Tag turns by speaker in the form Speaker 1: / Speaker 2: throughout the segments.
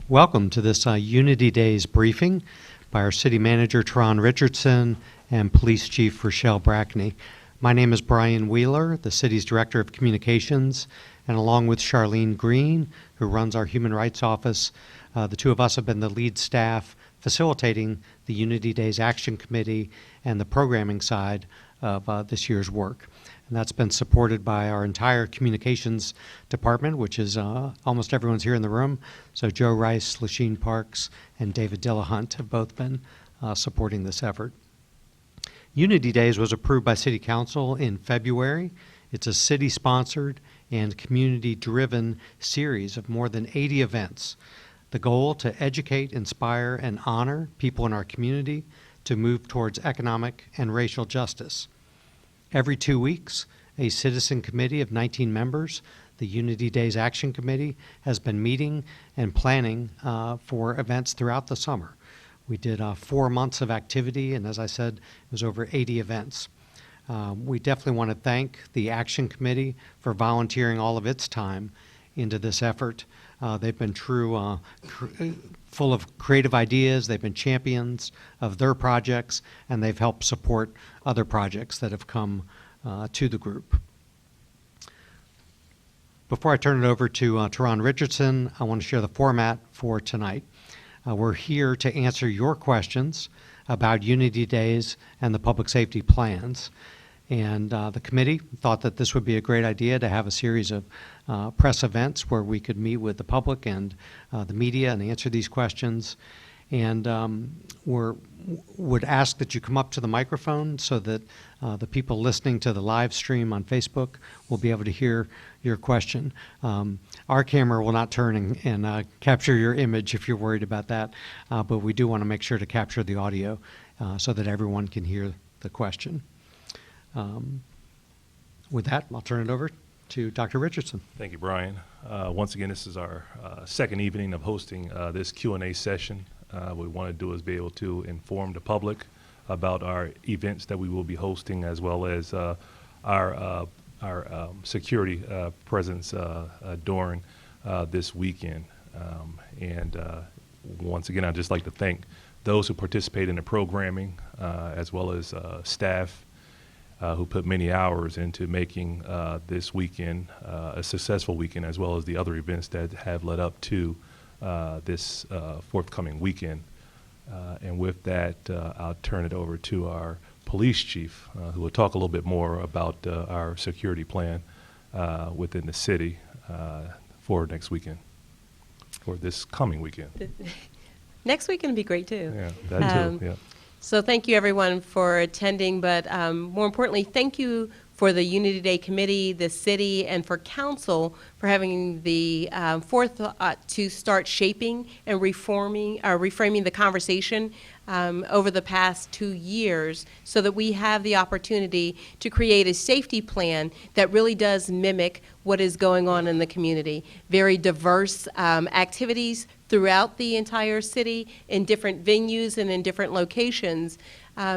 Speaker 1: Welcome to this Unity Days briefing by our City Manager, Teron Richardson, and Police Chief Rochelle Brackney. My name is Brian Wheeler, the City's Director of Communications, and along with Charlene Green, who runs our Human Rights Office, the two of us have been the lead staff facilitating the Unity Days Action Committee and the programming side of this year's work. And that's been supported by our entire communications department, which is almost everyone's here in the room. So Joe Rice, Lasheen Parks, and David Dillahunt have both been supporting this effort. Unity Days was approved by City Council in February. It's a city-sponsored and community-driven series of more than 80 events. The goal to educate, inspire, and honor people in our community to move towards economic and racial justice. Every 2 weeks, a citizen committee of 19 members, the Unity Days Action Committee, has been meeting and planning for events throughout the summer. We did 4 months of activity, and as I said, it was over 80 events. We definitely want to thank the Action Committee for volunteering all of its time into this effort. They've been full of creative ideas. They've been champions of their projects, and they've helped support other projects that have come to the group. Before I turn it over to Teron Richardson, I want to share the format for tonight. We're here to answer your questions about Unity Days and the public safety plans. And the committee thought that this would be a great idea to have a series of press events where we could meet with the public and the media and answer these questions. And would ask that you come up to the microphone so that the people listening to the live stream on Facebook will be able to hear your question. Our camera will not turn and capture your image if you're worried about that, but we do want to make sure to capture the audio so that everyone can hear the question. With that, I'll turn it over to Dr. Richardson.
Speaker 2: Thank you, Brian. Once again, this is our second evening of hosting this Q&A session. What we want to do is be able to inform the public about our events that we will be hosting, as well as our security presence during this weekend. Once again, I'd just like to thank those who participate in the programming, as well as staff who put many hours into making this weekend a successful weekend, as well as the other events that have led up to this forthcoming weekend. And with that, I'll turn it over to our police chief, who will talk a little bit more about our security plan within the city for next weekend, for this coming weekend.
Speaker 3: Next weekend would be great too.
Speaker 2: Yeah, that too, yeah.
Speaker 3: So thank you everyone for attending, but more importantly, thank you for the Unity Day Committee, the city, and for council for having the forethought to start shaping and reframing the conversation over the past 2 years so that we have the opportunity to create a safety plan that really does mimic what is going on in the community. Very diverse activities throughout the entire city in different venues and in different locations.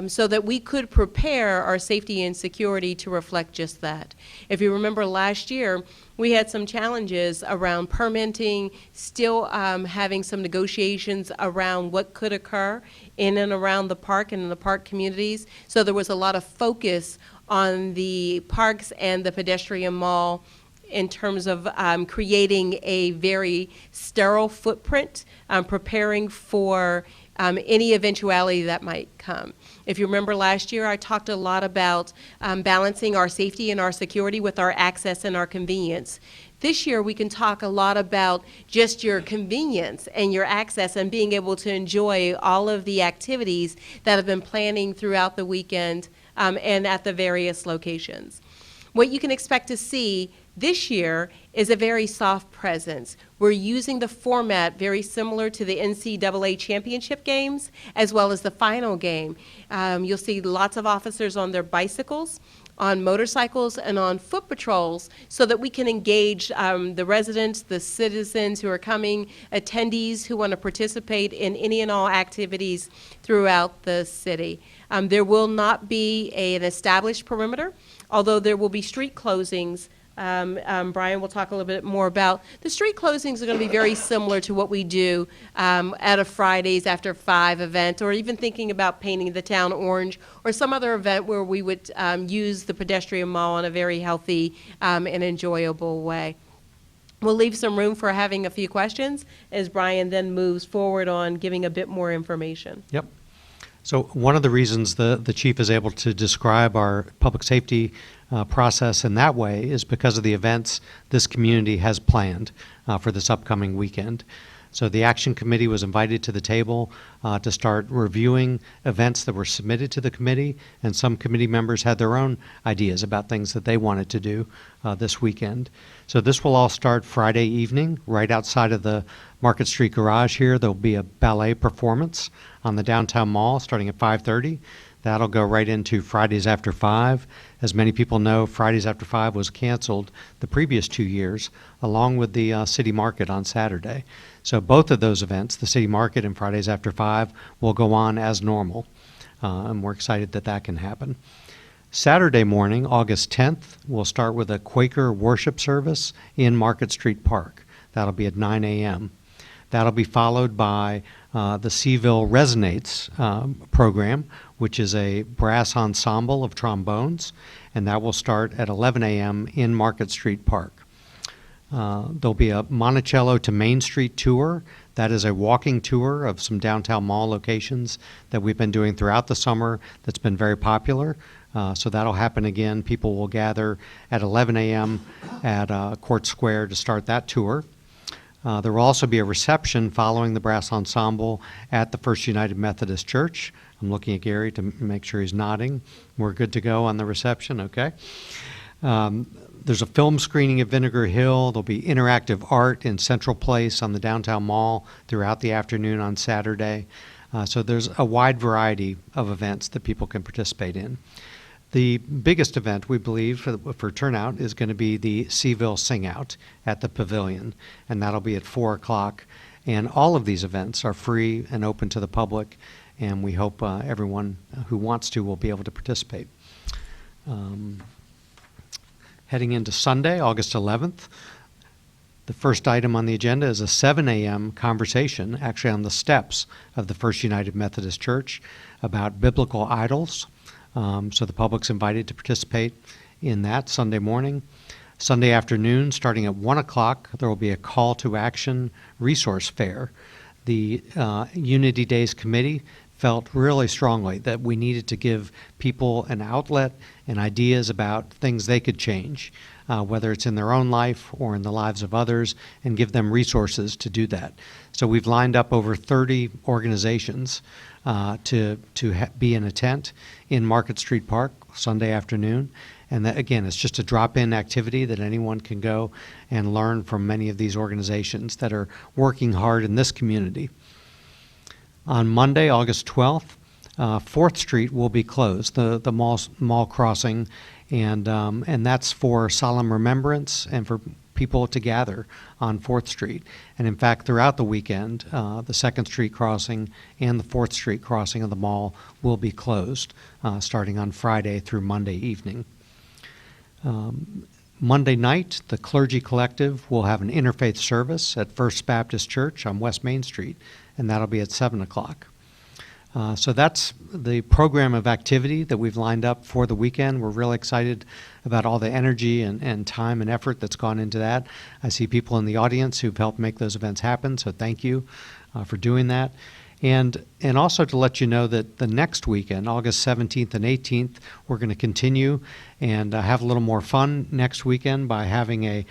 Speaker 3: So that we could prepare our safety and security to reflect just that. If you remember last year, we had some challenges around permitting, still having some negotiations around what could occur in and around the park and in the park communities. So there was a lot of focus on the parks and the pedestrian mall in terms of creating a very sterile footprint, preparing for any eventuality that might come. If you remember last year, I talked a lot about balancing our safety and our security with our access and our convenience. This year, we can talk a lot about just your convenience and your access and being able to enjoy all of the activities that have been planning throughout the weekend and at the various locations. What you can expect to see this year is a very soft presence. We're using the format very similar to the NCAA championship games as well as the final game. You'll see lots of officers on their bicycles, on motorcycles, and on foot patrols so that we can engage the residents, the citizens who are coming, attendees who want to participate in any and all activities throughout the city. There will not be an established perimeter, although there will be street closings Brian will talk a little bit more about. The street closings are going to be very similar to what we do at a Fridays After 5 event, or even thinking about painting the town orange, or some other event where we would use the pedestrian mall in a very healthy and enjoyable way. We'll leave some room for having a few questions as Brian then moves forward on giving a bit more information.
Speaker 1: Yep. So one of the reasons the chief is able to describe our public safety process in that way is because of the events this community has planned for this upcoming weekend. So the Action Committee was invited to the table to start reviewing events that were submitted to the committee, and some committee members had their own ideas about things that they wanted to do this weekend. So this will all start Friday evening right outside of the Market Street Garage here. There'll be a ballet performance on the downtown mall starting at 5:30. That'll go right into Fridays After 5. As many people know, Fridays After 5 was canceled the previous 2 years, along with the City Market on Saturday. So both of those events, the City Market and Fridays After 5, will go on as normal, and we're excited that that can happen. Saturday morning, August 10th, we'll start with a Quaker worship service in Market Street Park. That'll be at 9 a.m. That'll be followed by the Seaville Resonates program, which is a brass ensemble of trombones, and that will start at 11 a.m. in Market Street Park. There'll be a Monticello to Main Street tour. That is a walking tour of some downtown mall locations that we've been doing throughout the summer that's been very popular. So that'll happen again. People will gather at 11 a.m. at Court Square to start that tour. There will also be a reception following the brass ensemble at the First United Methodist Church. I'm looking at Gary to make sure he's nodding. We're good to go on the reception, okay? There's a film screening at Vinegar Hill. There'll be interactive art in Central Place on the downtown mall throughout the afternoon on Saturday. So there's a wide variety of events that people can participate in. The biggest event, we believe, for turnout is going to be the Seaville Sing Out at the Pavilion, and that'll be at 4 o'clock. And all of these events are free and open to the public, and we hope everyone who wants to will be able to participate. Heading into Sunday, August 11th, the first item on the agenda is a 7 a.m. conversation, actually on the steps of the First United Methodist Church, about biblical idols. So the public's invited to participate in that Sunday morning. Sunday afternoon, starting at 1 o'clock, there will be a call to action resource fair. The Unity Days Committee felt really strongly that we needed to give people an outlet and ideas about things they could change, whether it's in their own life or in the lives of others, and give them resources to do that. So we've lined up over 30 organizations to be in a tent in Market Street Park Sunday afternoon. And that, again, it's just a drop-in activity that anyone can go and learn from many of these organizations that are working hard in this community. On Monday, August 12th, 4th Street will be closed, the mall crossing, and that's for solemn remembrance and for people to gather on 4th Street. And in fact, throughout the weekend, the 2nd Street crossing and the 4th Street crossing of the mall will be closed, starting on Friday through Monday evening. Monday night, the Clergy Collective will have an interfaith service at First Baptist Church on West Main Street, and that'll be at 7 o'clock. So that's the program of activity that we've lined up for the weekend. We're really excited about all the energy and time and effort that's gone into that. I see people in the audience who've helped make those events happen, so thank you for doing that. And also to let you know that the next weekend, August 17th and 18th, we're going to continue and have a little more fun next weekend by having a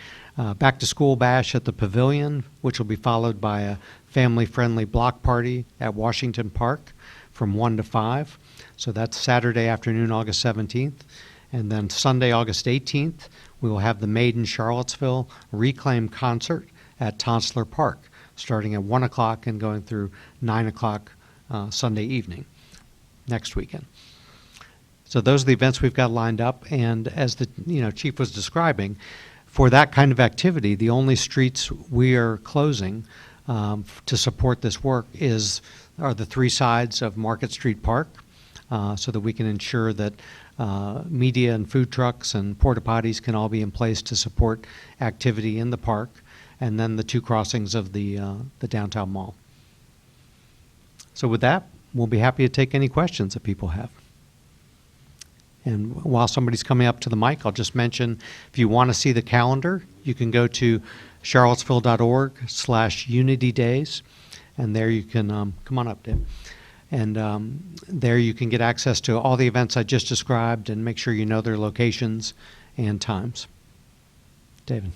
Speaker 1: back-to-school bash at the Pavilion, which will be followed by a family-friendly block party at Washington Park from 1 to 5. So that's Saturday afternoon, August 17th. And then Sunday, August 18th, we will have the Made in Charlottesville Reclaim Concert at Tonsler Park, starting at 1 o'clock and going through 9 o'clock Sunday evening next weekend. So those are the events we've got lined up. And as the chief was describing, for that kind of activity, the only streets we are closing to support this work are the 3 sides of Market Street Park, so that we can ensure that media and food trucks and porta potties can all be in place to support activity in the park, and then the 2 crossings of the downtown mall. So with that, we'll be happy to take any questions that people have. And while somebody's coming up to the mic, I'll just mention, if you want to see the calendar, you can go to charlottesville.org/unitydays, and there you can, come on up, Dave. And there you can get access to all the events I just described and make sure you know their locations and times. David.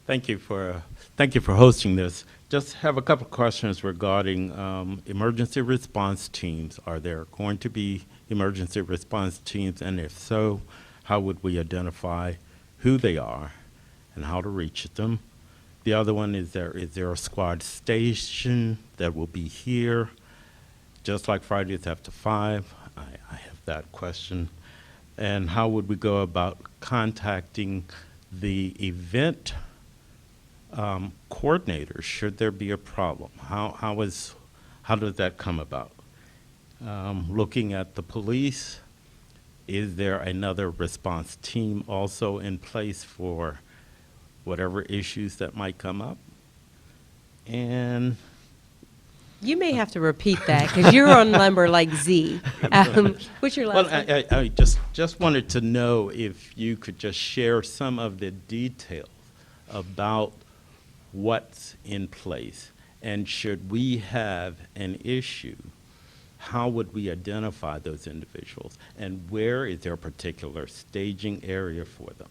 Speaker 4: Thank you for hosting this. Just have a couple of questions regarding emergency response teams. Are there going to be emergency response teams, and if so, how would we identify who they are and how to reach them? The other one is there a squad station that will be here, just like Fridays After 5? I have that question. And how would we go about contacting the event coordinators should there be a problem? How does that come about? Looking at the police, is there another response team also in place for whatever issues that might come up? And
Speaker 3: You may have to repeat that because you're on number like Z. What's your last one?
Speaker 4: I just wanted to know if you could just share some of the details about what's in place, and should we have an issue, how would we identify those individuals, and where is there a particular staging area for them?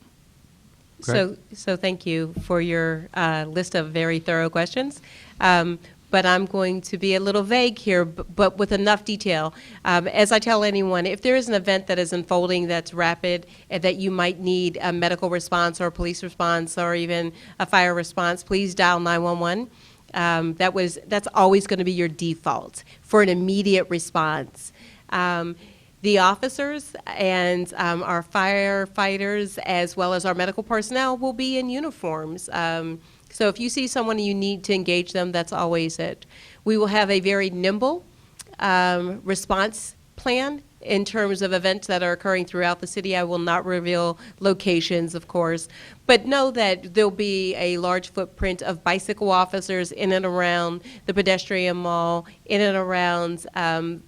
Speaker 3: So thank you for your list of very thorough questions. But I'm going to be a little vague here, but with enough detail. As I tell anyone, if there is an event that is unfolding that's rapid and that you might need a medical response or a police response or even a fire response, please dial 911. That's always going to be your default for an immediate response. The officers and our firefighters, as well as our medical personnel, will be in uniforms. So if you see someone and you need to engage them, that's always it. We will have a very nimble response plan in terms of events that are occurring throughout the city. I will not reveal locations, of course, but know that there'll be a large footprint of bicycle officers in and around the pedestrian mall, in and around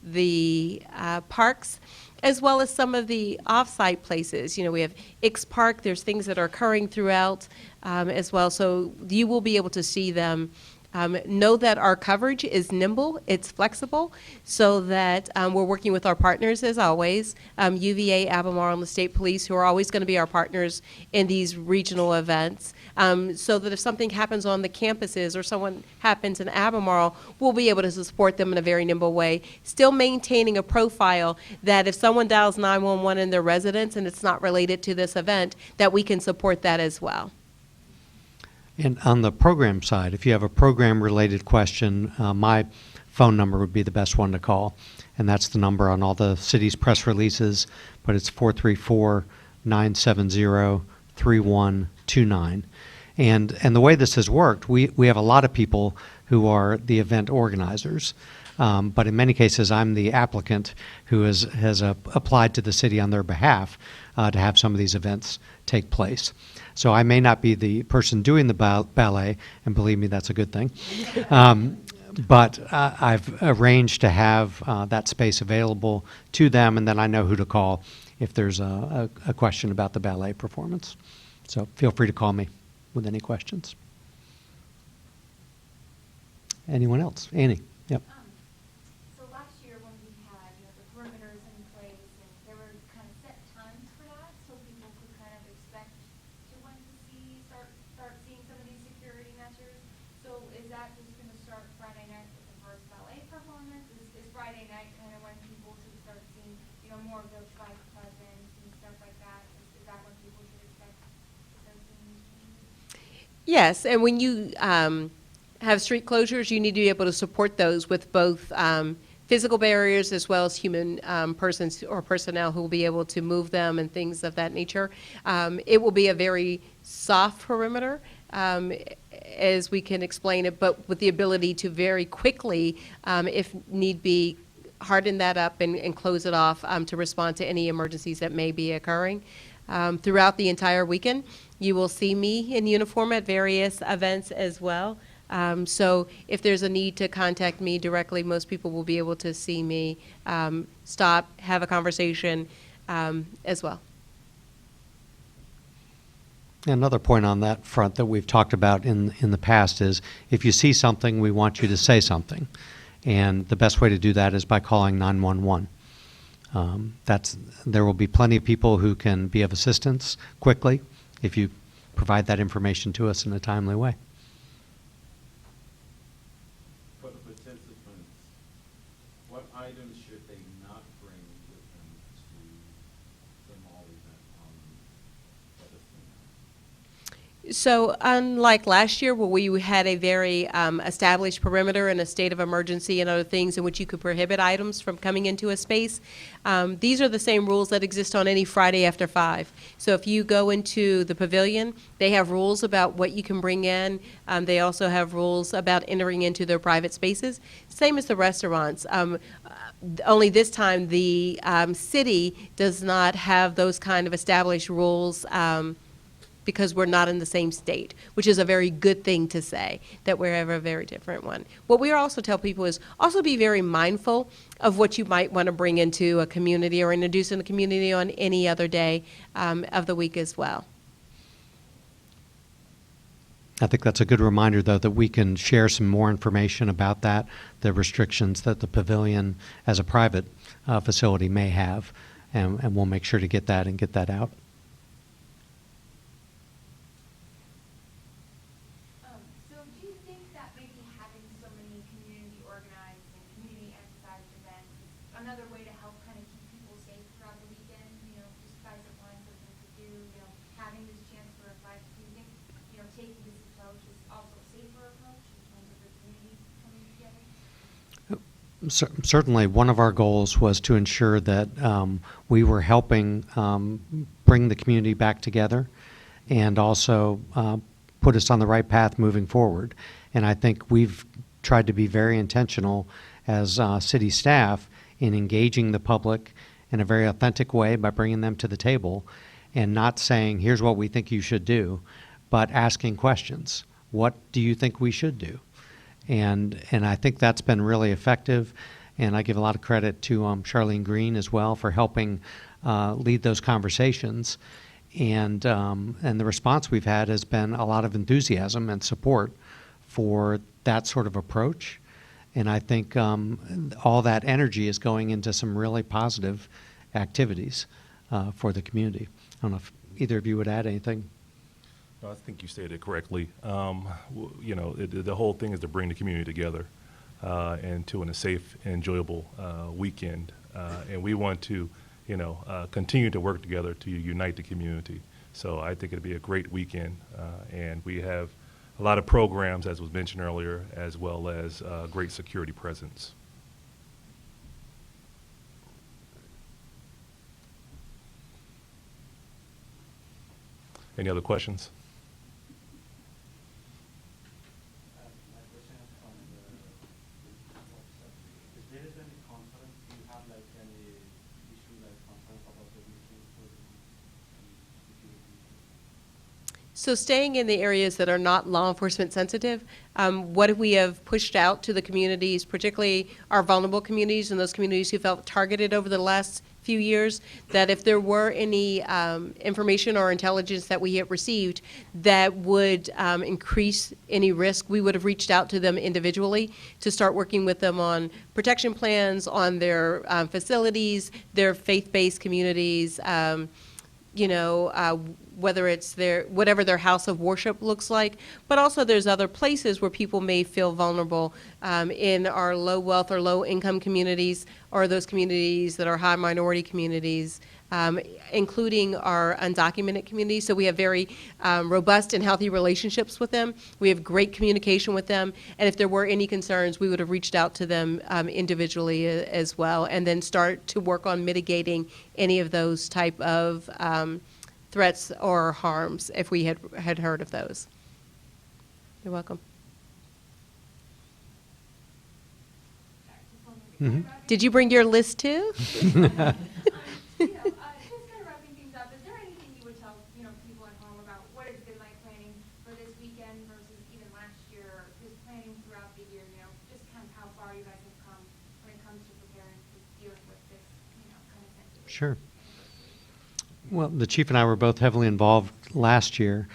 Speaker 3: the parks, as well as some of the off-site places. You know, we have X Park. There's things that are occurring throughout as well, so you will be able to see them. Know that our coverage is nimble, it's flexible, so that we're working with our partners as always, UVA, Albemarle, and the State Police, who are always going to be our partners in these regional events, so that if something happens on the campuses or someone happens in Albemarle, we'll be able to support them in a very nimble way, still maintaining a profile that if someone dials 911 in their residence and it's not related to this event, that we can support that as well.
Speaker 1: And on the program side, if you have a program-related question, my phone number would be the best one to call, and that's the number on all the city's press releases, but it's 434-970-3129. And the way this has worked, we have a lot of people who are the event organizers, but in many cases, I'm the applicant who has applied to the city on their behalf to have some of these events take place. So I may not be the person doing the ballet, and believe me, that's a good thing. But I've arranged to have that space available to them, and then I know who to call if there's a question about the ballet performance. So feel free to call me with any questions. Anyone else? Annie? Yep.
Speaker 5: So last year when we had the perimeters in place, and there were kind of set times for that, so people could kind of expect to want to start seeing some of these security measures. So is that just going to start Friday night with the first ballet performance? Is Friday night kind of when people should start seeing more of those bike presents and stuff like that? Is that when people should expect to start seeing these changes?
Speaker 3: Yes, and when you have street closures, you need to be able to support those with both physical barriers as well as human persons or personnel who will be able to move them and things of that nature. It will be a very soft perimeter, as we can explain it, but with the ability to very quickly, if need be, harden that up and close it off to respond to any emergencies that may be occurring. Throughout the entire weekend, you will see me in uniform at various events as well. So if there's a need to contact me directly, most people will be able to see me, stop, have a conversation as well.
Speaker 1: Another point on that front that we've talked about in the past is if you see something, we want you to say something. And the best way to do that is by calling 911. There will be plenty of people who can be of assistance quickly if you provide that information to us in a timely way.
Speaker 4: For the participants, what items should they not bring with them to the mall event for the seniors?
Speaker 3: So unlike last year where we had a very established perimeter and a state of emergency and other things in which you could prohibit items from coming into a space, these are the same rules that exist on any Friday after 5. So if you go into the pavilion, they have rules about what you can bring in. They also have rules about entering into their private spaces, same as the restaurants. Only this time the city does not have those kind of established rules because we're not in the same state, which is a very good thing to say, that we're a very different one. What we also tell people is also be very mindful of what you might want to bring into a community or introduce in the community on any other day of the week as well.
Speaker 1: I think that's a good reminder, though, that we can share some more information about that, the restrictions that the pavilion as a private facility may have, and we'll make sure to get that and get that out.
Speaker 5: So do you think that maybe having so many community organized and community emphasized events is another way to help kind of keep people safe throughout the weekend? You know, just guys that want something to do, you know, having this chance for a fight. Do you think, you know, taking this approach is also a safer approach in terms of the communities coming together?
Speaker 1: Certainly, one of our goals was to ensure that we were helping bring the community back together and also put us on the right path moving forward. And I think we've tried to be very intentional as city staff in engaging the public in a very authentic way by bringing them to the table and not saying, here's what we think you should do, but asking questions. What do you think we should do? And I think that's been really effective, and I give a lot of credit to Charlene Green as well for helping lead those conversations. And the response we've had has been a lot of enthusiasm and support for that sort of approach. And I think all that energy is going into some really positive activities for the community. I don't know if either of you would add anything.
Speaker 2: No, I think you stated it correctly. You know, the whole thing is to bring the community together and to in a safe and enjoyable weekend. And we want to, you know, continue to work together to unite the community. So I think it'll be a great weekend. And we have a lot of programs, as was mentioned earlier, as well as great security presence. Any other questions?
Speaker 6: My question is from the if there is any concerns, do you have like any issue like concerns about the meeting for the security?
Speaker 3: So staying in the areas that are not law enforcement sensitive, what we have pushed out to the communities, particularly our vulnerable communities and those communities who felt targeted over the last few years, that if there were any information or intelligence that we had received that would increase any risk, we would have reached out to them individually to start working with them on protection plans, on their facilities, their faith-based communities, whether it's whatever their house of worship looks like, but also there's other places where people may feel vulnerable in our low wealth or low income communities or those communities that are high minority communities, including our undocumented communities. So we have very robust and healthy relationships with them. We have great communication with them. And if there were any concerns, we would have reached out to them individually as well, and then start to work on mitigating any of those type of threats or harms if we had heard of those. You're welcome.
Speaker 5: Just wondering
Speaker 1: Mhm.
Speaker 3: Did you bring your list too?
Speaker 5: Just kind of wrapping things up, is there anything you would tell, people at home about what it's been like planning for this weekend versus even last year, or just planning throughout the year, just kind of how far you guys have come when it comes to preparing to deal with this, kind of sensitive
Speaker 1: Sure.
Speaker 5: anniversary?
Speaker 1: Well, the chief and I were both heavily involved last year.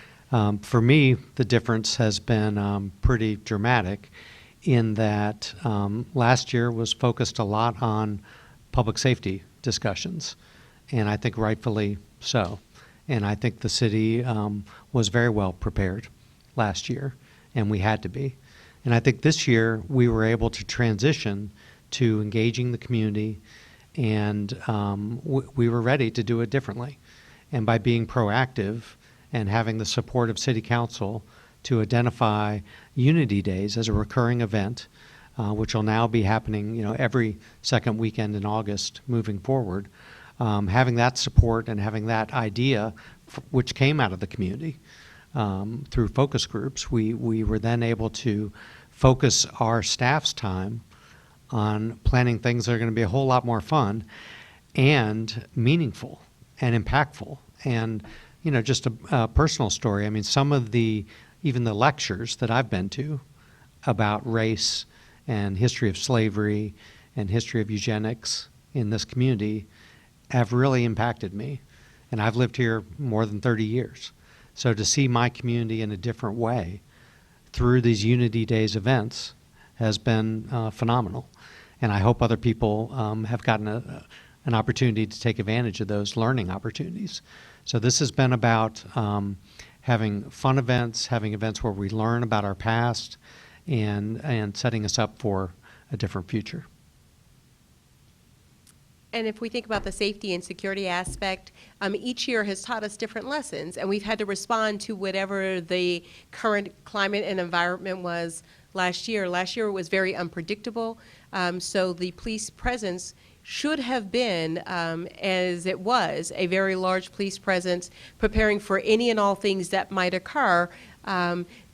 Speaker 1: For me, the difference has been pretty dramatic in that last year was focused a lot on public safety discussions, and I think rightfully so. And I think the city was very well prepared last year, and we had to be. And I think this year we were able to transition to engaging the community, and we were ready to do it differently. And by being proactive and having the support of City Council to identify Unity Days as a recurring event, which will now be happening, every second weekend in August moving forward, having that support and having that idea, which came out of the community through focus groups, we were then able to focus our staff's time on planning things that are going to be a whole lot more fun and meaningful and impactful. And, just a personal story. I mean, some of even the lectures that I've been to about race and history of slavery and history of eugenics in this community have really impacted me. And I've lived here more than 30 years. So to see my community in a different way through these Unity Days events has been phenomenal. And I hope other people have gotten an opportunity to take advantage of those learning opportunities. So this has been about having fun events, having events where we learn about our past, and setting us up for a different future.
Speaker 3: And if we think about the safety and security aspect, each year has taught us different lessons, and we've had to respond to whatever the current climate and environment was last year. Last year was very unpredictable, so the police presence should have been, as it was, a very large police presence preparing for any and all things that might occur.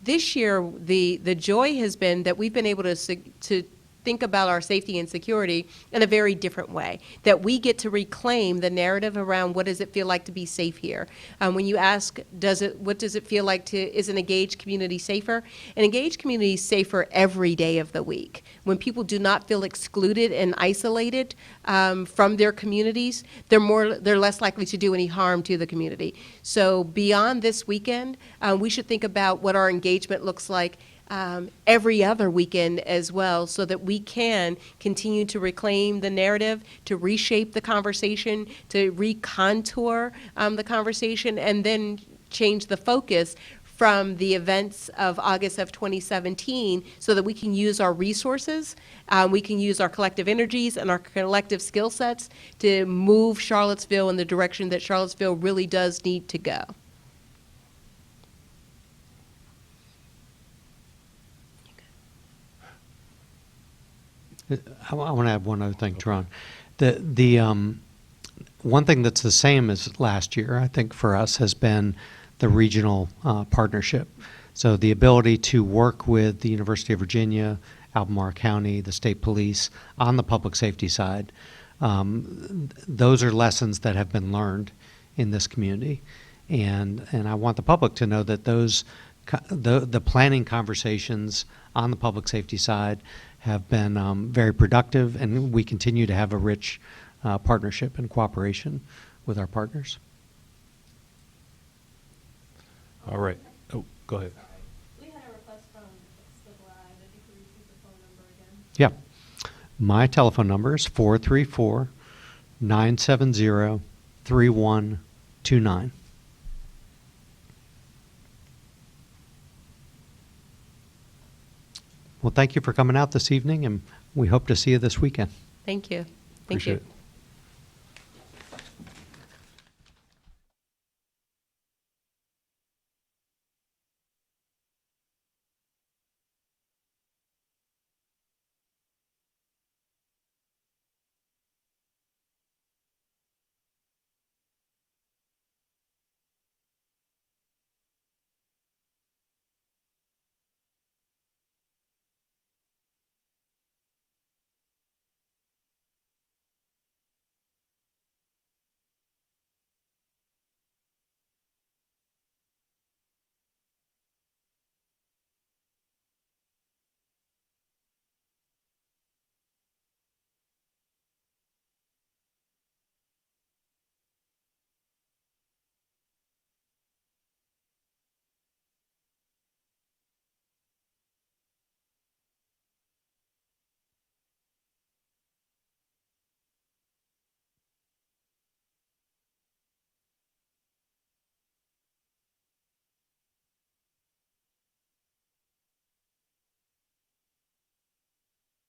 Speaker 3: This year, the joy has been that we've been able to think about our safety and security in a very different way, that we get to reclaim the narrative around what does it feel like to be safe here. When you ask, what does it feel like is an engaged community safer? An engaged community is safer every day of the week. When people do not feel excluded and isolated from their communities, they're less likely to do any harm to the community. So beyond this weekend, we should think about what our engagement looks like every other weekend as well, so that we can continue to reclaim the narrative, to reshape the conversation, to recontour the conversation, and then change the focus from the events of August of 2017 so that we can use our resources, we can use our collective energies and our collective skill sets to move Charlottesville in the direction that Charlottesville really does need to go.
Speaker 1: I want to add one other thing, Teron. The one thing that's the same as last year, I think, for us has been the regional partnership. So the ability to work with the University of Virginia, Albemarle County, the state police on the public safety side, those are lessons that have been learned in this community. And I want the public to know that the planning conversations on the public safety side have been very productive, and we continue to have a rich partnership and cooperation with our partners.
Speaker 2: All right. Oh, go ahead.
Speaker 7: We had a request from Facebook Live, if you could repeat the phone number again.
Speaker 1: Yeah. My telephone number is 434-970-3129. Well, thank you for coming out this evening, and we hope to see you this weekend.
Speaker 3: Thank you. Thank
Speaker 2: Appreciate
Speaker 3: you.
Speaker 2: it.